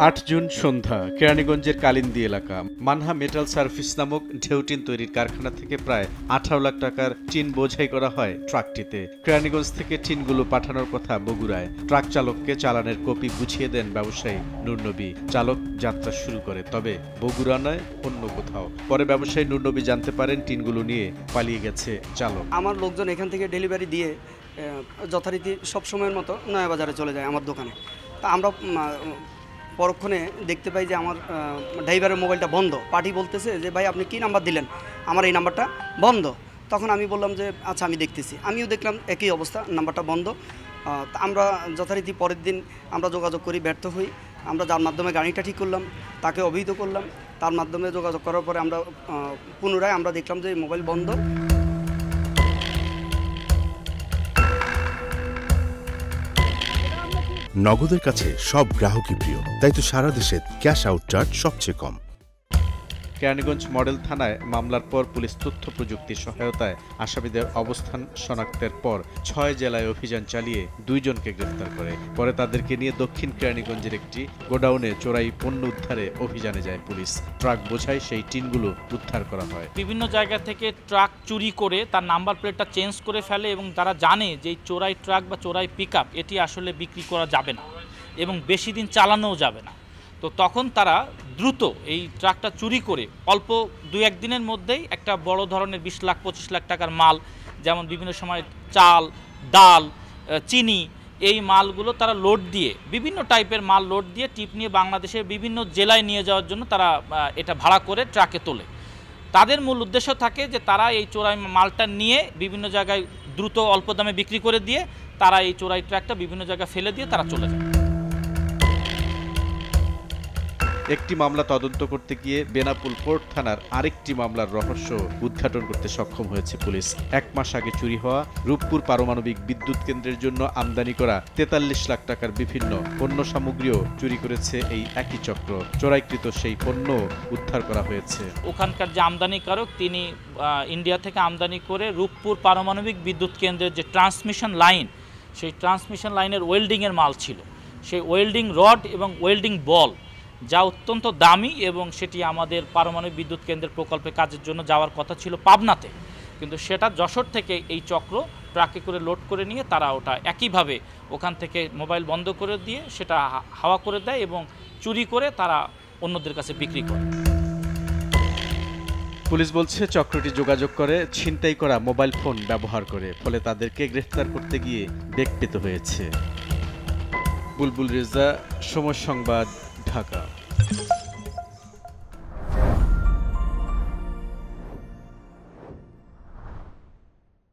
8 June সন্ধ্যা কেরানীগঞ্জের কালিন্দী এলাকা Manha metal service নামক ঢেউটিন তৈরির কারখানা থেকে প্রায় 18 লাখ টাকার টিন বোঝাই করা হয় ট্রাকটিতে। কেরানীগঞ্জ থেকে টিনগুলো পাঠানোর কথা বগুড়ায়। ট্রাক চালককে চালানের কপি বুঝিয়ে দেন ব্যবসায়ী নুরনবী। চালক যাত্রা শুরু করে, তবে বগুড়া নয়, অন্য কোথাও। পরে ব্যবসায়ী নুরনবী জানতে পারেন টিনগুলো নিয়ে পালিয়ে গেছে চালক। আমার লোকজন এখান থেকে ডেলিভারি দিয়ে যথারীতি সব সময়ের মতো নয়াবাজারে চলে যায় আমার দোকানে। তা আমরা পরক্ষণে দেখতে পাই যে আমার ড্রাইভারের মোবাইলটা বন্ধ। পার্টি বলতেছে যে ভাই আপনি কী নাম্বার দিলেন, আমার এই নাম্বারটা বন্ধ। তখন আমি বললাম যে আচ্ছা আমি দেখতেছি। আমিও দেখলাম একই অবস্থা, নাম্বারটা বন্ধ। আমরা যথারীতি পরের দিন আমরা যোগাযোগ করি, ব্যর্থ হই। আমরা যার মাধ্যমে গাড়িটা ঠিক করলাম তাকে অভিহিত করলাম। তার মাধ্যমে যোগাযোগ করার পরে আমরা পুনরায় আমরা দেখলাম যে মোবাইল বন্ধ। নগদের কাছে সব গ্রাহকই প্রিয়, তাই তো সারা দেশে ক্যাশ আউট চার্জ সবচেয়ে কম। কেরানীগঞ্জ মডেল থানায় মামলার পর পুলিশ তথ্য প্রযুক্তির সহায়তায় আসামিদের অবস্থান শনাক্তের পর 6 জেলায় অভিযান চালিয়ে 2 জনকে গ্রেফতার করে। পরে তাদেরকে নিয়ে দক্ষিণ কেরানীগঞ্জের একটি গোডাউনে চোরাই পণ্য উদ্ধারে অভিযানে যায় পুলিশ। ট্রাক বোঝাই সেই টিনগুলো উদ্ধার করা হয়। বিভিন্ন জায়গা থেকে ট্রাক চুরি করে তার নাম্বার প্লেটটা চেঞ্জ করে ফেলে এবং তারা জানে যে এই চোরাই ট্রাক বা চোরাই পিকআপ এটি আসলে বিক্রি করা যাবে না এবং বেশি দিন চালানোও যাবে না। তো তখন তারা দ্রুত এই ট্রাকটা চুরি করে অল্প 2-1 দিনের মধ্যেই একটা বড় ধরনের 20 লাখ 25 লাখ টাকার মাল, যেমন বিভিন্ন সময় চাল, ডাল, চিনি, এই মালগুলো তারা লোড দিয়ে, বিভিন্ন টাইপের মাল লোড দিয়ে টিপ নিয়ে বাংলাদেশের বিভিন্ন জেলায় নিয়ে যাওয়ার জন্য তারা এটা ভাড়া করে ট্রাকে তোলে। তাদের মূল উদ্দেশ্য থাকে যে তারা এই চোরাই মালটা নিয়ে বিভিন্ন জায়গায় দ্রুত অল্প দামে বিক্রি করে দিয়ে তারা এই চোরাই ট্রাকটা বিভিন্ন জায়গায় ফেলে দিয়ে তারা চলে যায়। একটি মামলা তদন্ত করতে গিয়ে বেনাপুল পোর্ট থানার আরেকটি মামলার রহস্য উদ্ঘাটন করতে সক্ষম হয়েছে পুলিশ। 1 মাস আগে চুরি হওয়া রূপপুর পারমাণবিক বিদ্যুৎ কেন্দ্রের জন্য আমদানি করা 43 লাখ টাকার বিভিন্ন পণ্য সামগ্রীও চুরি করেছে এই একই চক্র। চোরাইকৃত সেই পণ্য উদ্ধার করা হয়েছে। ওখানকার যে আমদানিকারক তিনি ইন্ডিয়া থেকে আমদানি করে রূপপুর পারমাণবিক বিদ্যুৎ কেন্দ্রের যে ট্রান্সমিশন লাইন, সেই ট্রান্সমিশন লাইনের ওয়েল্ডিংয়ের মাল ছিল। সেই ওয়েল্ডিং রড এবং ওয়েল্ডিং বল যা অত্যন্ত দামি এবং সেটি আমাদের পারমাণবিক বিদ্যুৎ কেন্দ্রের প্রকল্পে কাজের জন্য যাওয়ার কথা ছিল পাবনাতে, কিন্তু সেটা যশোর থেকে এই চক্র ট্রাকে করে লোড করে নিয়ে তারা ওটা একইভাবে ওখান থেকে মোবাইল বন্ধ করে দিয়ে সেটা হাওয়া করে দেয় এবং চুরি করে তারা অন্যদের কাছে বিক্রি করে। পুলিশ বলছে চক্রটি যোগাযোগ করে ছিনতাই করা মোবাইল ফোন ব্যবহার করে, ফলে তাদেরকে গ্রেফতার করতে গিয়ে বেগ পেতে হয়েছে। বুলবুল রেজা, সময় সংবাদ, ঢাকা।